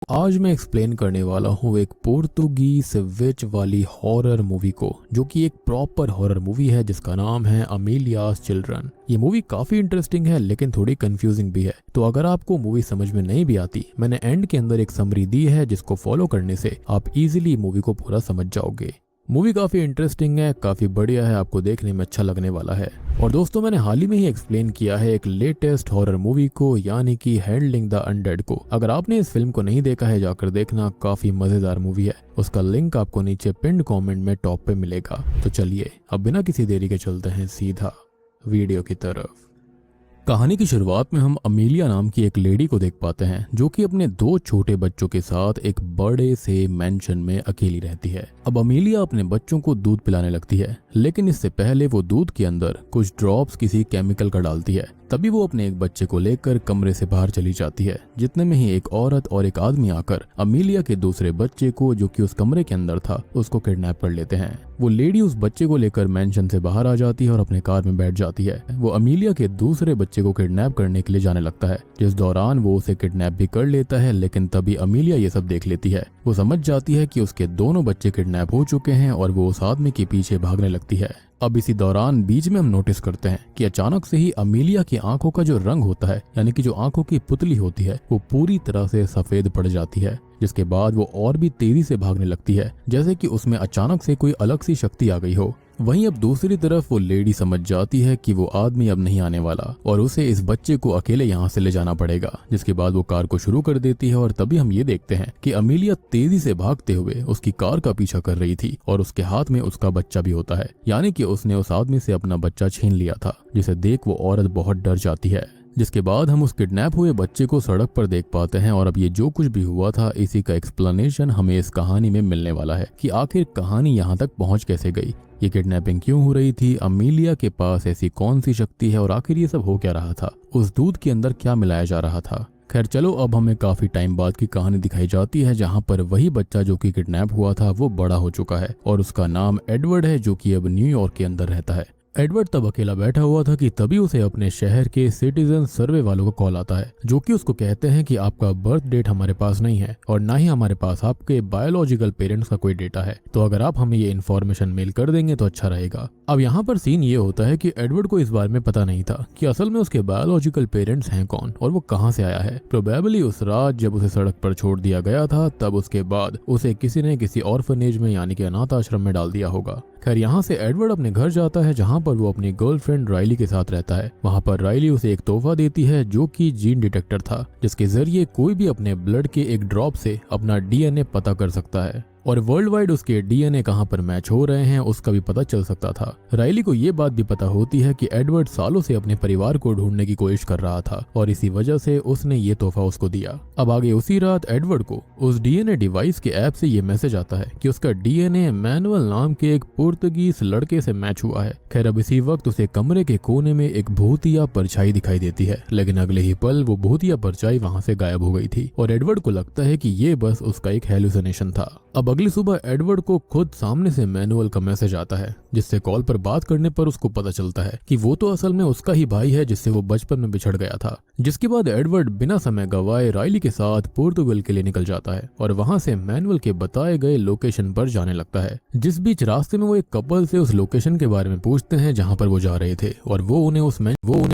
आज मैं एक्सप्लेन करने वाला हूँ एक पोर्तुगीज विच वाली हॉरर मूवी को, जो कि एक प्रॉपर हॉरर मूवी है जिसका नाम है अमेलियास चिल्ड्रन। ये मूवी काफी इंटरेस्टिंग है लेकिन थोड़ी कंफ्यूजिंग भी है। तो अगर आपको मूवी समझ में नहीं भी आती, मैंने एंड के अंदर एक समरी दी है जिसको फॉलो करने से आप इजीली मूवी को पूरा समझ जाओगे। मूवी काफ़ी इंटरेस्टिंग है, काफ़ी बढ़िया है, आपको देखने में अच्छा लगने वाला है। और दोस्तों, मैंने हाल ही में ही एक्सप्लेन किया है एक लेटेस्ट हॉरर मूवी को, यानी कि हैंडलिंग द अनडेड को। अगर आपने इस फिल्म को नहीं देखा है, जाकर देखना, काफ़ी मज़ेदार मूवी है। उसका लिंक आपको नीचे पिन्ड कमेंट में टॉप पे मिलेगा। तो चलिए अब बिना किसी देरी के चलते हैं सीधा वीडियो की तरफ। कहानी की शुरुआत में हम अमेलिया नाम की एक लेडी को देख पाते हैं, जो कि अपने 2 छोटे बच्चों के साथ एक बड़े से मेंशन में अकेली रहती है। अब अमेलिया अपने बच्चों को दूध पिलाने लगती है, लेकिन इससे पहले वो दूध के अंदर कुछ ड्रॉप्स किसी केमिकल का डालती है। तभी वो अपने एक बच्चे को लेकर कमरे से बाहर चली जाती है। जितने में ही एक औरत और एक आदमी आकर अमेलिया के दूसरे बच्चे को, जो कि उस कमरे के अंदर था, उसको किडनैप कर लेते हैं। वो लेडी उस बच्चे को लेकर मेंशन से बाहर आ जाती है और अपने कार में बैठ जाती है। वो अमेलिया के दूसरे बच्चे को किडनैप करने के लिए जाने लगता है, जिस दौरान वो उसे किडनैप भी कर लेता है। लेकिन तभी अमेलिया ये सब देख लेती है। वो समझ जाती है कि उसके दोनों बच्चे किडनैप हो चुके हैं और वो उस आदमी के पीछे भागने लगती है। अब इसी दौरान बीच में हम नोटिस करते हैं कि अचानक से ही अमेलिया की आंखों का जो रंग होता है, यानी कि जो आंखों की पुतली होती है, वो पूरी तरह से सफेद पड़ जाती है। जिसके बाद वो और भी तेजी से भागने लगती है, जैसे कि उसमें अचानक से कोई अलग सी शक्ति आ गई हो। वहीं अब दूसरी तरफ वो लेडी समझ जाती है कि वो आदमी अब नहीं आने वाला और उसे इस बच्चे को अकेले यहाँ से ले जाना पड़ेगा। जिसके बाद वो कार को शुरू कर देती है और तभी हम ये देखते हैं कि अमेलिया तेजी से भागते हुए उसकी कार का पीछा कर रही थी और उसके हाथ में उसका बच्चा भी होता है, यानी कि उसने उस आदमी से अपना बच्चा छीन लिया था, जिसे देख वो औरत बहुत डर जाती है। जिसके बाद हम उस किडनैप हुए बच्चे को सड़क पर देख पाते हैं और अब ये जो कुछ भी हुआ था, इसी का एक्सप्लेनेशन हमें इस कहानी में मिलने वाला है कि आखिर कहानी यहाँ तक पहुँच कैसे गई, ये किडनैपिंग क्यों हो रही थी, अमेलिया के पास ऐसी कौन सी शक्ति है और आखिर ये सब हो क्या रहा था, उस दूध के अंदर क्या मिलाया जा रहा था। खैर चलो, अब हमें काफी टाइम बाद की कहानी दिखाई जाती है, जहाँ पर वही बच्चा जो कि किडनैप हुआ था वो बड़ा हो चुका है और उसका नाम एडवर्ड है, जो कि अब न्यूयॉर्क के अंदर रहता है। एडवर्ड तब अकेला बैठा हुआ था कि तभी उसे अपने शहर के सिटीजन सर्वे वालों को कॉल आता है, जो कि उसको कहते हैं कि आपका बर्थ डेट हमारे पास नहीं है और ना ही हमारे पास आपके बायोलॉजिकल पेरेंट्स का कोई डेटा है, तो अगर आप हमें ये इन्फॉर्मेशन मेल कर देंगे तो अच्छा रहेगा। अब यहाँ पर सीन ये होता है कि एडवर्ड को इस बारे में पता नहीं था कि असल में उसके बायोलॉजिकल पेरेंट्स हैं कौन और वो कहाँ से आया है। प्रोबेबली उस रात जब उसे सड़क पर छोड़ दिया गया था, तब उसके बाद उसे किसी ने किसी ऑर्फनेज में, यानी कि अनाथ आश्रम में डाल दिया होगा। खैर यहाँ से एडवर्ड अपने घर जाता है, जहाँ पर वो अपनी गर्लफ्रेंड राइली के साथ रहता है। वहाँ पर राइली उसे एक तोहफा देती है, जो कि जीन डिटेक्टर था, जिसके जरिए कोई भी अपने ब्लड के एक ड्रॉप से अपना डीएनए पता कर सकता है और वर्ल्ड वाइड उसके डीएनए कहाँ पर मैच हो रहे हैं उसका भी पता चल सकता था। राइली को ये बात भी पता होती है कि एडवर्ड सालों से अपने परिवार को ढूंढने की कोशिश कर रहा था और इसी वजह से उसने ये तोहफा उसको दिया। अब आगे उसी रात एडवर्ड को उस डीएनए डिवाइस के ऐप से ये मैसेज आता है कि उसका डीएनए मैनुअल नाम के एक पुर्तगीज लड़के से मैच हुआ है। खैर अब इसी वक्त उसे कमरे के कोने में एक भूतिया परछाई दिखाई देती है, लेकिन अगले ही पल वो भूतिया परछाई वहां से गायब हो गई थी और एडवर्ड को लगता है कि ये बस उसका एक हेलुसिनेशन था। अब अगली सुबह एडवर्ड को खुद सामने से मैनुअल का मैसेज आता है, जिससे कॉल पर बात करने पर उसको पता चलता है कि वो तो असल में उसका ही भाई है, जिससे वो बचपन में बिछड़ गया था। जिसके बाद एडवर्ड बिना समय गवाए राइली के साथ पोर्तुगल के लिए निकल जाता है और वहां से मैनुअल के बताए गए लोकेशन पर जाने लगता है। जिस बीच रास्ते में वो एक कपल से उस लोकेशन के बारे में पूछते हैं जहां पर वो जा रहे थे और वो उन्हें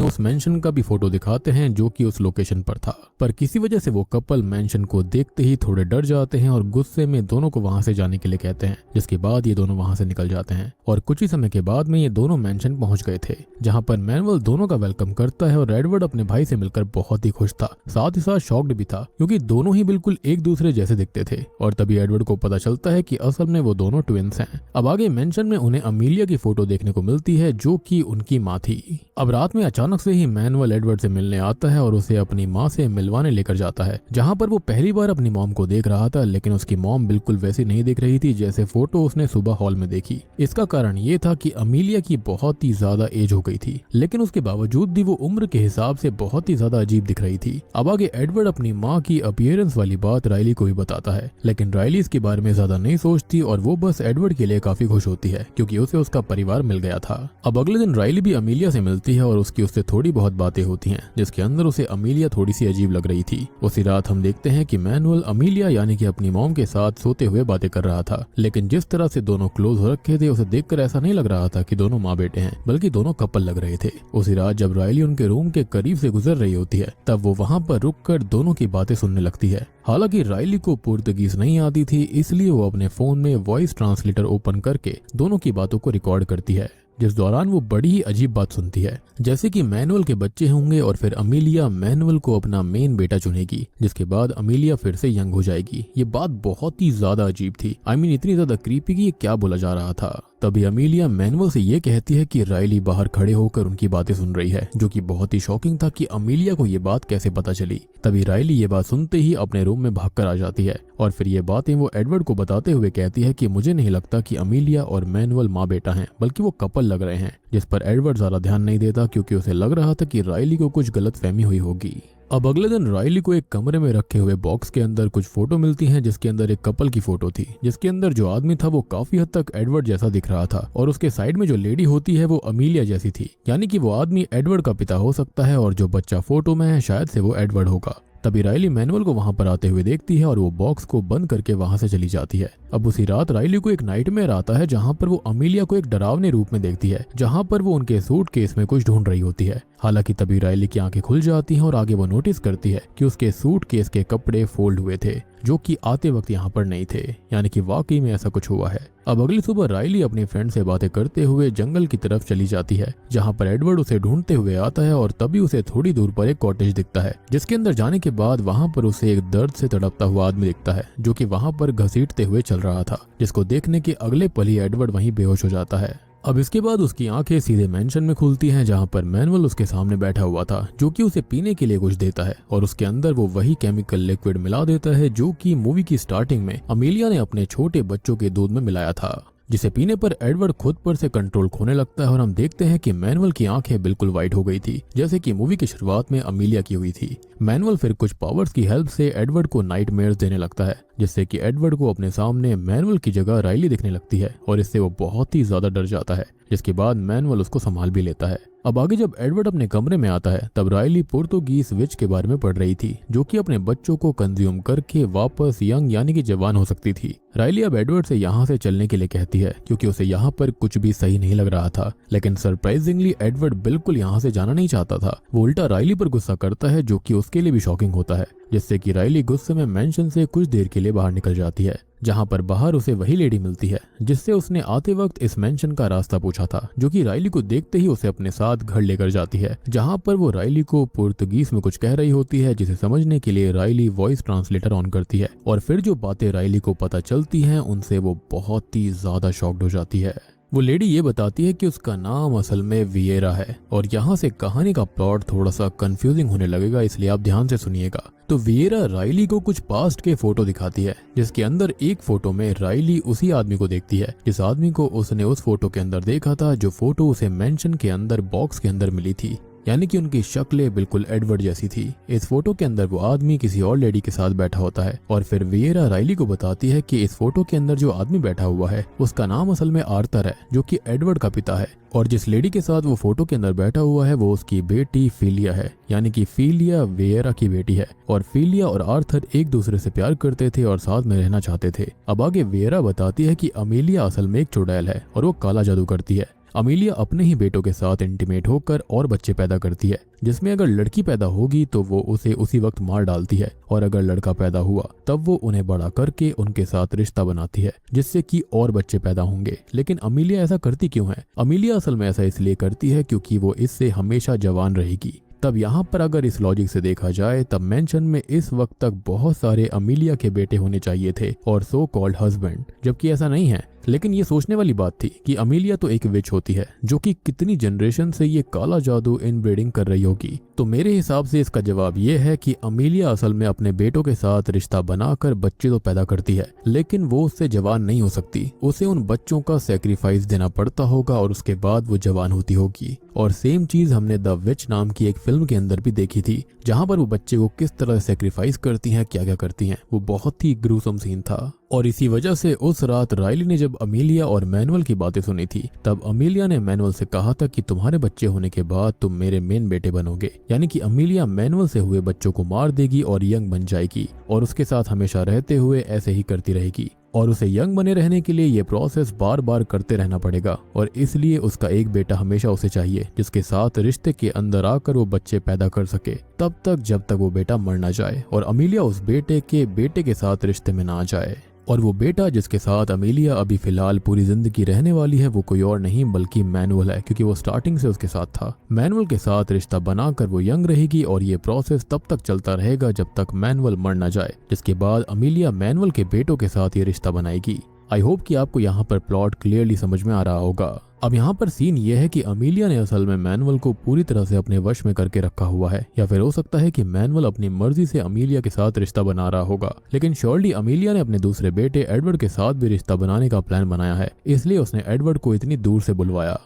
उस मेंशन का भी फोटो दिखाते हैं, जो कि उस लोकेशन पर था। पर किसी वजह से वो कपल मेंशन को देखते ही थोड़े डर जाते हैं और गुस्से में दोनों को वहां से जाने के लिए कहते हैं। जिसके बाद ये दोनों वहां से निकल जाते हैं और कुछ ही समय के बाद में ये दोनों मेंशन पहुंच गए थे, जहां पर मैनुअल दोनों का वेलकम करता है और एडवर्ड अपने भाई से मिलकर बहुत ही खुश था, साथ ही साथ शॉक्ड भी था, क्योंकि दोनों ही बिल्कुल एक दूसरे जैसे दिखते थे। और तभी एडवर्ड को पता चलता है कि असल में वो दोनों ट्विंस हैं। अब आगे मेंशन में उन्हें अमेलिया की फोटो देखने को मिलती है, जो कि उनकी माँ थी। अब रात में अचानक से ही मैनुअल एडवर्ड से मिलने आता है और उसे अपनी माँ से मिलवाने लेकर जाता है, जहाँ पर वो पहली बार अपनी मॉम को देख रहा था, लेकिन उसकी मॉम बिल्कुल वैसी वैसी नहीं दिख रही थी जैसे फोटो उसने सुबह हॉल में देखी। इसका कारण ये था कि अमीलिया की बहुत ही ज्यादा एज हो गई थी, लेकिन उसके बावजूद भी वो उम्र के हिसाब से बहुत ही ज्यादा अजीब दिख रही थी। अब आगे एडवर्ड अपनी माँ की अपीयरेंस वाली बात राइली को भी बताता है, लेकिन राइली इसके बारे में ज्यादा नहीं सोचती और वो बस एडवर्ड के लिए काफी खुश होती है क्योंकि उसे उसका परिवार मिल गया था। अब अगले दिन राइली भी अमीलिया से मिलती है और उसकी उससे थोड़ी बहुत बातें होती हैं, जिसके अंदर उसे अमीलिया थोड़ी सी अजीब लग रही थी। उसी रात हम देखते हैं कि मैनुअल अमीलिया यानी कि अपनी मॉम के साथ सोते हुए बातें कर रहा था, लेकिन जिस तरह से दोनों क्लोज हो रखे थे उसे देखकर ऐसा नहीं लग रहा था कि दोनों माँ बेटे हैं, बल्कि दोनों कपल लग रहे थे। उसी रात जब राइली उनके रूम के करीब से गुजर रही होती है तब वो वहाँ पर रुककर दोनों की बातें सुनने लगती है। हालांकि राइली को पुर्तगीज नहीं आती थी, इसलिए वो अपने फोन में वॉइस ट्रांसलेटर ओपन करके दोनों की बातों को रिकॉर्ड करती है, जिस दौरान वो बड़ी ही अजीब बात सुनती है, जैसे कि मैनुअल के बच्चे होंगे और फिर अमीलिया मैनुअल को अपना मेन बेटा चुनेगी, जिसके बाद अमीलिया फिर से यंग हो जाएगी। ये बात बहुत ही ज्यादा अजीब थी, इतनी ज्यादा क्रीपी कि ये क्या बोला जा रहा था। तभी अमीलिया मैनुअल से ये कहती है कि राइली बाहर खड़े होकर उनकी बातें सुन रही है, जो कि बहुत ही शॉकिंग था कि अमीलिया को ये बात कैसे पता चली। तभी राइली ये बात सुनते ही अपने रूम में भागकर आ जाती है और फिर ये बातें वो एडवर्ड को बताते हुए कहती है कि मुझे नहीं लगता कि अमीलिया और मैनुअल माँ बेटा हैं, बल्कि वो कपल लग रहे हैं, जिस पर एडवर्ड ज्यादा ध्यान नहीं देता क्योंकि उसे लग रहा था कि राइली को कुछ गलतफहमी हुई होगी। अब अगले दिन राइली को एक कमरे में रखे हुए बॉक्स के अंदर कुछ फोटो मिलती हैं, जिसके अंदर एक कपल की फोटो थी, जिसके अंदर जो आदमी था वो काफी हद तक एडवर्ड जैसा दिख रहा था और उसके साइड में जो लेडी होती है वो अमीलिया जैसी थी, यानी कि वो आदमी एडवर्ड का पिता हो सकता है और जो बच्चा फोटो में है शायद से वो एडवर्ड होगा। तभी राइली मैनुअल को वहां पर आते हुए देखती है और वो बॉक्स को बंद करके वहां से चली जाती है। अब उसी रात राइली को एक नाइटमेयर आता है जहां पर वो अमीलिया को एक डरावने रूप में देखती है, जहां पर वो उनके सूटकेस में कुछ ढूंढ रही होती है। हालांकि तभी राइली की आंखें खुल जाती हैं और आगे वो नोटिस करती है कि उसके सूटकेस के कपड़े फोल्ड हुए थे, जो कि आते वक्त यहाँ पर नहीं थे, यानी कि वाकई में ऐसा कुछ हुआ है। अब अगली सुबह राइली अपनी फ्रेंड से बातें करते हुए जंगल की तरफ चली जाती है, जहाँ पर एडवर्ड उसे ढूंढते हुए आता है और तभी उसे थोड़ी दूर पर एक कॉटेज दिखता है, जिसके अंदर जाने के बाद वहाँ पर उसे एक दर्द से तड़पता हुआ आदमी दिखता है, जो कि वहाँ पर घसीटते हुए चल रहा था, जिसको देखने के अगले पल ही एडवर्ड वहीं बेहोश हो जाता है। अब इसके बाद उसकी आंखें सीधे मेंशन में खुलती हैं, जहां पर मैनुअल उसके सामने बैठा हुआ था, जो कि उसे पीने के लिए कुछ देता है और उसके अंदर वो वही केमिकल लिक्विड मिला देता है जो कि मूवी की स्टार्टिंग में अमीलिया ने अपने छोटे बच्चों के दूध में मिलाया था, जिसे पीने पर एडवर्ड खुद पर से कंट्रोल खोने लगता है और हम देखते हैं कि मैनुअल की आंखें बिल्कुल वाइट हो गई थी, जैसे कि मूवी की शुरुआत में अमीलिया की हुई थी। मैनुअल फिर कुछ पावर्स की हेल्प से एडवर्ड को नाइटमेयर्स देने लगता है, जिससे कि एडवर्ड को अपने सामने मैनुअल की जगह राइली दिखने लगती है और इससे वो बहुत ही ज्यादा डर जाता है, जिसके बाद मैनुअल उसको संभाल भी लेता है। अब आगे जब एडवर्ड अपने कमरे में आता है तब राइली पुर्तगीज विच के बारे में पढ़ रही थी, जो कि अपने बच्चों को कंज्यूम करके वापस यंग यानी कि जवान हो सकती थी। राइली अब एडवर्ड से यहाँ से चलने के लिए कहती है क्योंकि उसे यहाँ पर कुछ भी सही नहीं लग रहा था, लेकिन सरप्राइजिंगली एडवर्ड बिल्कुल यहाँ से जाना नहीं चाहता था। वो उल्टा राइली पर गुस्सा करता है, जो कि उसके लिए भी शॉकिंग होता है, जिससे कि राइली गुस्से में मेंशन से कुछ देर के लिए बाहर निकल जाती है, जहां पर बाहर उसे वही लेडी मिलती है जिससे उसने आते वक्त इस मेंशन का रास्ता पूछा था, जो कि राइली को देखते ही उसे अपने साथ घर लेकर जाती है, जहां पर वो राइली को पुर्तगीज में कुछ कह रही होती है, जिसे समझने के लिए राइली वॉइस ट्रांसलेटर ऑन करती है और फिर जो बातें राइली को पता चलती हैं उनसे वो बहुत ही ज्यादा शॉक्ड हो जाती है। वो लेडी ये बताती है कि उसका नाम असल में वियेरा है और यहाँ से कहानी का प्लॉट थोड़ा सा कंफ्यूजिंग होने लगेगा, इसलिए आप ध्यान से सुनिएगा। तो वियेरा राइली को कुछ पास्ट के फोटो दिखाती है, जिसके अंदर एक फोटो में राइली उसी आदमी को देखती है जिस आदमी को उसने उस फोटो के अंदर देखा था, जो फोटो उसे मेंशन के अंदर बॉक्स के अंदर मिली थी, यानी कि उनकी शक्लें बिल्कुल एडवर्ड जैसी थी। इस फोटो के अंदर वो आदमी किसी और लेडी के साथ बैठा होता है और फिर वियेरा राइली को बताती है कि इस फोटो के अंदर जो आदमी बैठा हुआ है उसका नाम असल में आर्थर है, जो कि एडवर्ड का पिता है, और जिस लेडी के साथ वो फोटो के अंदर बैठा हुआ है वो उसकी बेटी फीलिया है, यानी कि फीलिया वियेरा की बेटी है। और फीलिया और आर्थर एक दूसरे से प्यार करते थे और साथ में रहना चाहते थे। अब आगे वियेरा बताती है कि अमीलिया असल में एक चुड़ैल है और वो काला जादू करती है। अमीलिया अपने ही बेटों के साथ इंटीमेट होकर और बच्चे पैदा करती है, जिसमें अगर लड़की पैदा होगी तो वो उसे उसी वक्त मार डालती है, और अगर लड़का पैदा हुआ तब वो उन्हें बड़ा करके उनके साथ रिश्ता बनाती है, जिससे कि और बच्चे पैदा होंगे। लेकिन अमीलिया ऐसा करती क्यों है? अमीलिया असल में ऐसा इसलिए करती है क्योंकि वो इससे हमेशा जवान रहेगी। तब यहाँ पर अगर इस लॉजिक से देखा जाए तब मेंशन में इस वक्त तक बहुत सारे अमीलिया के बेटे होने चाहिए थे और सो कॉल्ड हस्बैंड, जबकि ऐसा नहीं है। लेकिन ये सोचने वाली बात थी कि अमीलिया तो एक विच होती है जो कि कितनी जनरेशन से ये काला जादू इनब्रीडिंग कर रही होगी। तो मेरे हिसाब से इसका जवाब ये है कि अमीलिया असल में अपने बेटों के साथ रिश्ता बनाकर बच्चे तो पैदा करती है, लेकिन वो उससे जवान नहीं हो सकती। उसे उन बच्चों का सेक्रीफाइस देना पड़ता होगा और उसके बाद वो जवान होती होगी। और सेम चीज हमने द विच नाम की एक फिल्म के अंदर भी देखी थी, जहां पर वो बच्चे को किस तरह सेक्रीफाइस करती हैं, क्या क्या करती हैं। वो बहुत ही ग्रूसम सीन था। और इसी वजह से उस रात राइली ने जब अमीलिया और मैनुअल की बातें सुनी थी, तब अमीलिया ने मैनुअल से कहा था कि तुम्हारे बच्चे होने के बाद तुम मेरे मेन बेटे बनोगे। यानी कि अमीलिया मैनुअल से हुए बच्चों को मार देगी और यंग बन जाएगी और उसके साथ हमेशा रहते हुए ऐसे ही करती रहेगी। और उसे यंग बने रहने के लिए ये प्रोसेस बार बार करते रहना पड़ेगा और इसलिए उसका एक बेटा हमेशा उसे चाहिए जिसके साथ रिश्ते के अंदर आकर वो बच्चे पैदा कर सके, तब तक जब तक वो बेटा मर ना जाए और अमीलिया उस बेटे के साथ रिश्ते में ना आ जाए। और वो बेटा जिसके साथ अमीलिया अभी फिलहाल पूरी जिंदगी रहने वाली है वो कोई और नहीं बल्कि मैनुअल है, क्योंकि वो स्टार्टिंग से उसके साथ था। मैनुअल के साथ रिश्ता बनाकर वो यंग रहेगी और ये प्रोसेस तब तक चलता रहेगा जब तक मैनुअल मर ना जाए, जिसके बाद अमीलिया मैनुअल के बेटों के साथ ये रिश्ता बनाएगी। आई होप कि आपको यहाँ पर प्लॉट क्लियरली समझ में आ रहा होगा। अब यहाँ पर सीन ये है कि अमीलिया ने असल में मैनुअल को पूरी तरह से अपने वश में करके रखा हुआ है, या फिर हो सकता है कि मैनुअल अपनी मर्जी से अमीलिया के साथ रिश्ता बना रहा होगा। लेकिन श्योरली अमीलिया ने अपने दूसरे बेटे एडवर्ड के साथ भी रिश्ता बनाने का प्लान बनाया है, इसलिए उसने एडवर्ड को इतनी दूर से बुलवाया।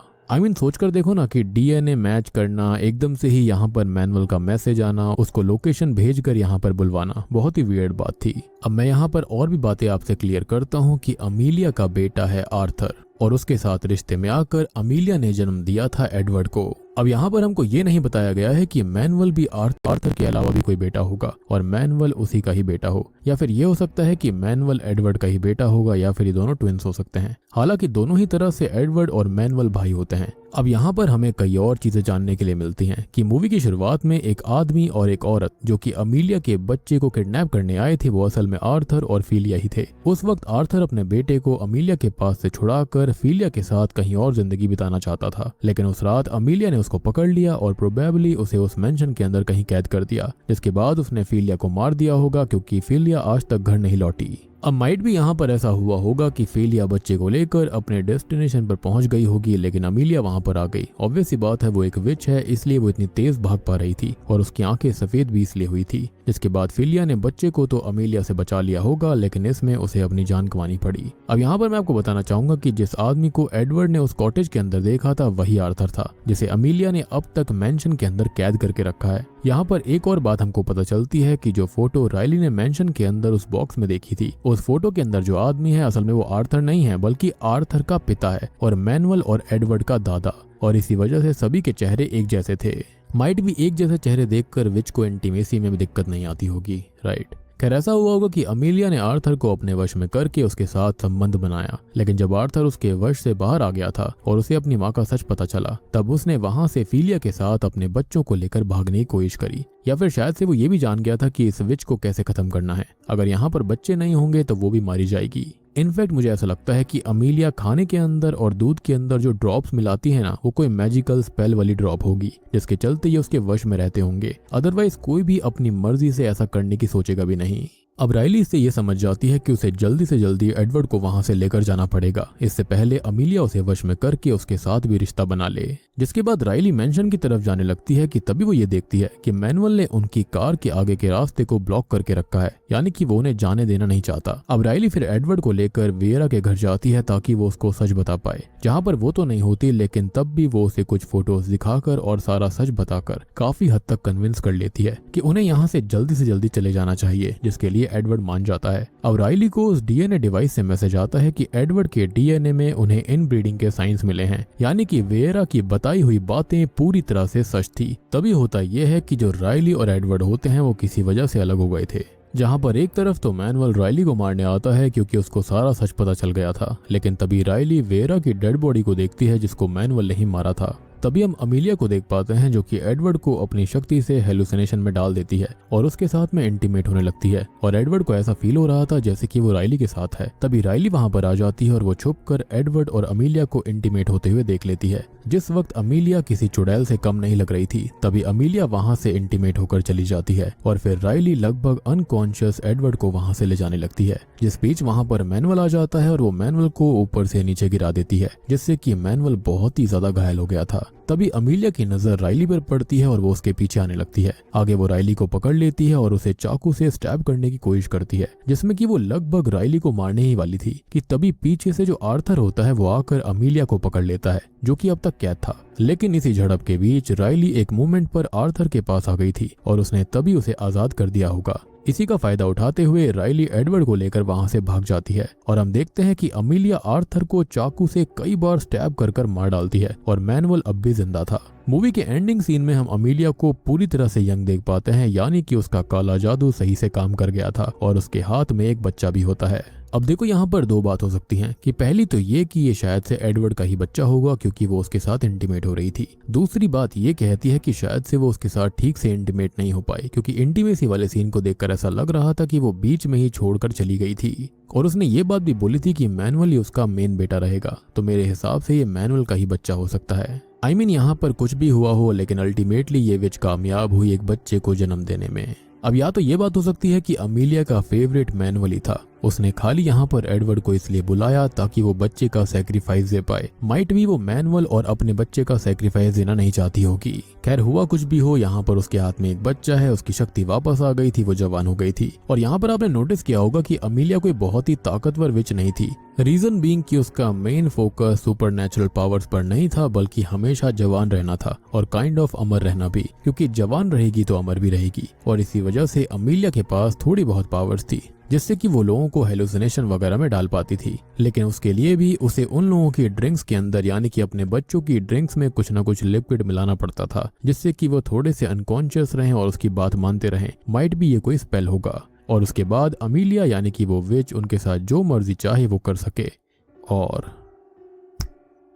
सोच कर देखो ना कि डीएनए मैच करना, एकदम से ही यहाँ पर मैनुअल का मैसेज आना, उसको लोकेशन भेजकर यहाँ पर बुलवाना, बहुत ही वियर्ड बात थी। अब मैं यहाँ पर और भी बातें आपसे क्लियर करता हूँ कि अमीलिया का बेटा है आर्थर और उसके साथ रिश्ते में आकर अमीलिया ने जन्म दिया था एडवर्ड को। अब यहाँ पर हमको ये नहीं बताया गया है कि मैनुअल भी आर्थर के अलावा भी कोई बेटा होगा और मैनुअल उसी का ही बेटा हो, या फिर ये हो सकता है कि मैनुअल एडवर्ड का ही बेटा होगा, या फिर ये दोनों ट्विंस हो सकते हैं। हालांकि दोनों ही तरह से एडवर्ड और मैनुअल भाई होते हैं। अब यहाँ पर हमें कई और चीजें जानने के लिए मिलती हैं कि मूवी की शुरुआत में एक आदमी और एक औरत जो कि अमीलिया के बच्चे को किडनैप करने आए थे, वो असल में आर्थर और फीलिया ही थे। उस वक्त आर्थर अपने बेटे को अमीलिया के पास से छुड़ाकर फीलिया के साथ कहीं और जिंदगी बिताना चाहता था, लेकिन उस रात अमीलिया ने उसको पकड़ लिया और प्रोबेबली उसे उस मेंशन के अंदर कहीं कैद कर दिया, जिसके बाद उसने फीलिया को मार दिया होगा क्योंकि फीलिया आज तक घर नहीं लौटी। अब माइट भी यहाँ पर ऐसा हुआ होगा कि फीलिया बच्चे को लेकर अपने डेस्टिनेशन पर पहुंच गई होगी, लेकिन अमीलिया वहां पर आ गई। ऑब्वियस सी बात है, वो एक विच है, इसलिए वो इतनी तेज भाग पा रही थी और उसकी आंखें सफेद भी इसलिए हुई थी। जिसके बाद फीलिया ने बच्चे को तो अमीलिया से बचा लिया होगा, लेकिन इसमें उसे अपनी जान गंवानी पड़ी। अब यहाँ पर मैं आपको बताना चाहूंगा कि जिस आदमी को एडवर्ड ने उस कॉटेज के अंदर देखा था वही आर्थर था, जिसे अमीलिया ने अब तक मेंशन के अंदर कैद करके रखा है। यहाँ पर एक और बात हमको पता चलती है कि जो फोटो राइली ने मेंशन के अंदर उस बॉक्स में देखी थी, उस फोटो के अंदर जो आदमी है असल में वो आर्थर नहीं है बल्कि आर्थर का पिता है और मैनुअल और एडवर्ड का दादा, और इसी वजह से सभी के चेहरे एक जैसे थे। माइट भी एक जैसे चेहरे देखकर विच को इंटीमेसी में भी दिक्कत नहीं आती होगी, राइट। खैर ऐसा हुआ होगा कि अमीलिया ने आर्थर को अपने वश में करके उसके साथ संबंध बनाया, लेकिन जब आर्थर उसके वश से बाहर आ गया था और उसे अपनी माँ का सच पता चला, तब उसने वहां से फीलिया के साथ अपने बच्चों को लेकर भागने की कोशिश करी, या फिर शायद से वो ये भी जान गया था कि इस विच को कैसे खत्म करना है। अगर यहाँ पर बच्चे नहीं होंगे तो वो भी मारी जाएगी। इनफैक्ट मुझे ऐसा लगता है कि अमीलिया खाने के अंदर और दूध के अंदर जो ड्रॉप्स मिलाती है ना, वो कोई मैजिकल स्पेल वाली ड्रॉप होगी जिसके चलते ये उसके वश में रहते होंगे। अदरवाइज कोई भी अपनी मर्जी से ऐसा करने की सोचेगा भी नहीं। अब राइली इससे ये समझ जाती है कि उसे जल्दी से जल्दी एडवर्ड को वहां से लेकर जाना पड़ेगा, इससे पहले अमीलिया उसे वश में करके उसके साथ भी रिश्ता बना ले। जिसके बाद राइली मेंशन की तरफ जाने लगती है कि तभी वो ये देखती है कि मैनुअल ने उनकी कार के आगे के रास्ते को ब्लॉक करके रखा है, यानी कि वो उन्हें जाने देना नहीं चाहता। अब राइली फिर एडवर्ड को लेकर वियरा के घर जाती है ताकि वो उसको सच बता पाए, जहाँ पर वो तो नहीं होती, लेकिन तब भी वो उसे कुछ फोटोज दिखाकर और सारा सच बताकर काफी हद तक कन्विंस कर लेती है कि उन्हें यहाँ से जल्दी चले जाना चाहिए, जिसके लिए एडवर्ड मान जाता है। अब राइली को उस डीएनए डिवाइस से मैसेज आता है कि एडवर्ड के डीएनए में उन्हें इनब्रीडिंग के साइंस मिले हैं, यानी कि वियरा की बताई हुई बातें पूरी तरह से सच थी। तभी होता यह है कि जो राइली और एडवर्ड होते हैं वो किसी वजह से अलग हो गए थे, जहां पर एक तरफ तो मैनुअल राइली को मारने आता है क्योंकि उसको सारा सच पता चल गया था, लेकिन तभी राइली वेरा की डेड बॉडी को देखती है जिसको मैनुअल नहीं मारा था। तभी हम अमीलिया को देख पाते हैं जो कि एडवर्ड को अपनी शक्ति से हेलुसिनेशन में डाल देती है और उसके साथ में इंटीमेट होने लगती है और एडवर्ड को ऐसा फील हो रहा था जैसे कि वो राइली के साथ है। तभी राइली वहां पर आ जाती है और वो छुपकर एडवर्ड और अमीलिया को इंटीमेट होते हुए देख लेती है। जिस वक्त अमीलिया किसी चुड़ैल से कम नहीं लग रही थी तभी अमीलिया वहां से इंटीमेट होकर चली जाती है और फिर राइली लगभग अनकॉन्शियस एडवर्ड को वहां से ले जाने लगती है। जिस बीच वहां पर मैनुअल आ जाता है और वो मैनुअल को ऊपर से नीचे गिरा देती है जिससे कि मैनुअल बहुत ही ज्यादा घायल हो गया था। तभी अमीलिया की नजर राइली पर पड़ती है और वो उसके पीछे आने लगती है। आगे वो राइली को पकड़ लेती है और उसे चाकू से स्टैब करने की कोशिश करती है जिसमें कि वो लगभग राइली को मारने ही वाली थी कि तभी पीछे से जो आर्थर होता है वो आकर अमीलिया को पकड़ लेता है जो कि अब तक कैद था। लेकिन इसी झड़प के बीच राइली एक मोमेंट पर आर्थर के पास आ गई थी और उसने तभी उसे आजाद कर दिया होगा। इसी का फायदा उठाते हुए राइली एडवर्ड को लेकर वहां से भाग जाती है और हम देखते हैं कि अमीलिया आर्थर को चाकू से कई बार स्टैब कर कर मार डालती है और मैनुअल अब भी जिंदा था। मूवी के एंडिंग सीन में हम अमीलिया को पूरी तरह से यंग देख पाते हैं, यानी कि उसका काला जादू सही से काम कर गया था और उसके हाथ में एक बच्चा भी होता है। अब देखो यहाँ पर दो बात हो सकती हैं कि पहली तो ये कि ये शायद से एडवर्ड का ही बच्चा होगा क्योंकि वो उसके साथ इंटीमेट हो रही थी। दूसरी बात ये कहती है कि शायद से वो उसके साथ ठीक से इंटीमेट नहीं हो पाई क्योंकि इंटीमेसी वाले सीन को देखकर ऐसा लग रहा था कि वो बीच में ही छोड़कर चली गई थी और उसने ये बात भी बोली थी कि मैनुअल ही उसका मेन बेटा रहेगा। तो मेरे हिसाब से ये मैनुअल का ही बच्चा हो सकता है। I mean, यहाँ पर कुछ भी हुआ हो लेकिन अल्टीमेटली ये विच कामयाब हुई एक बच्चे को जन्म देने में। अब या तो ये बात हो सकती है कि अमीलिया का फेवरेट मैनुअल ही था, उसने खाली यहाँ पर एडवर्ड को इसलिए बुलाया ताकि वो बच्चे का सैक्रिफाइस दे पाए। माइट भी वो मैनुअल और अपने बच्चे का सैक्रिफाइस देना नहीं चाहती होगी। खैर हुआ कुछ भी हो, यहाँ पर उसके हाथ में एक बच्चा है, उसकी शक्ति वापस आ गई थी, वो जवान हो गई थी। और यहाँ पर आपने नोटिस किया होगा कि अमीलिया कोई बहुत ही ताकतवर विच नहीं थी, रीजन बीइंग कि उसका मेन फोकस सुपरनैचुरल पावर्स पर नहीं था बल्कि हमेशा जवान रहना था और काइंड ऑफ अमर रहना भी, क्योंकि जवान रहेगी तो अमर भी रहेगी। और इसी वजह से अमीलिया के पास थोड़ी बहुत पावर्स थी जिससे कि वो लोगों को हेलुसिनेशन वगैरह में डाल पाती थी। लेकिन उसके लिए भी उसे उन लोगों की ड्रिंक्स के अंदर यानी कि अपने बच्चों की ड्रिंक्स में कुछ ना कुछ लिक्विड मिलाना पड़ता था जिससे कि वो थोड़े से अनकॉन्शियस रहें और उसकी बात मानते रहें। माइट भी ये कोई स्पेल होगा और उसके बाद अमीलिया यानी कि वो विच उनके साथ जो मर्जी चाहे वो कर सके। और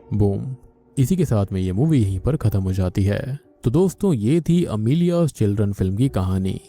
बूम, इसी के साथ में ये मूवी यहीं पर खत्म हो जाती है। तो दोस्तों ये थी अमीलियाज चिल्ड्रन फिल्म की कहानी।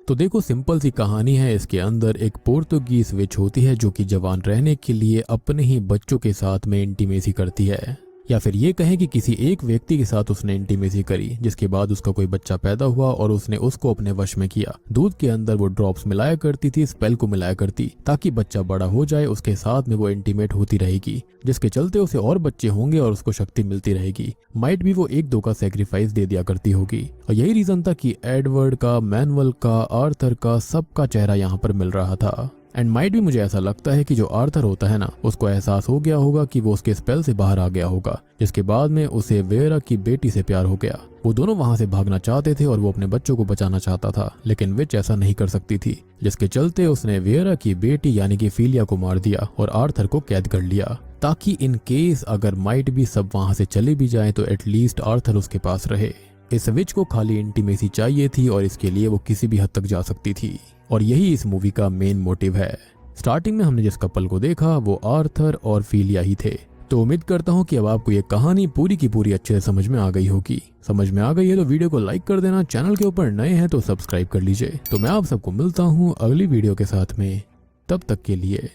तो देखो सिंपल सी कहानी है, इसके अंदर एक पोर्तुगीज विच होती है जो कि जवान रहने के लिए अपने ही बच्चों के साथ में इंटीमेसी करती है, या फिर ये कहें कि किसी एक व्यक्ति के साथ उसने इंटीमेसी करी जिसके बाद उसका कोई बच्चा पैदा हुआ और उसने उसको अपने वश में किया। दूध के अंदर वो ड्रॉप्स मिलाया करती थी, स्पेल को मिलाया करती ताकि बच्चा बड़ा हो जाए, उसके साथ में वो इंटीमेट होती रहेगी जिसके चलते उसे और बच्चे होंगे और उसको शक्ति मिलती रहेगी। माइट भी वो एक दो का सेक्रीफाइस दे दिया करती होगी और यही रीजन था कि एडवर्ड का, मैनुअल का, आर्थर का सबका चेहरा यहाँ पर मिल रहा था। एंड माइट भी मुझे ऐसा लगता है कि जो आर्थर होता है ना, उसको एहसास हो गया होगा कि वो उसके स्पेल से बाहर आ गया होगा, जिसके बाद में उसे वेरा की बेटी से प्यार हो गया। वो दोनों वहां से भागना चाहते थे और वो अपने बच्चों को बचाना चाहता था, लेकिन विच ऐसा नहीं कर सकती थी, जिसके चलते उसने वेरा की बेटी यानी कि फीलिया को मार दिया और आर्थर को कैद कर लिया ताकि इन केस अगर माइट भी सब वहां से चले भी जाए तो एटलीस्ट आर्थर उसके पास रहे। इस विच को खाली इंटीमेसी चाहिए थी और इसके लिए वो किसी भी हद तक जा सकती थी और यही इस मूवी का मेन मोटिव है। स्टार्टिंग में हमने जिस कपल को देखा वो आर्थर और फीलिया ही थे। तो उम्मीद करता हूँ कि अब आपको ये कहानी पूरी की पूरी अच्छे से समझ में आ गई होगी। समझ में आ गई है तो वीडियो को लाइक कर देना, चैनल के ऊपर नए हैं तो सब्सक्राइब कर लीजिए। तो मैं आप सबको मिलता हूँ अगली वीडियो के साथ में, तब तक के लिए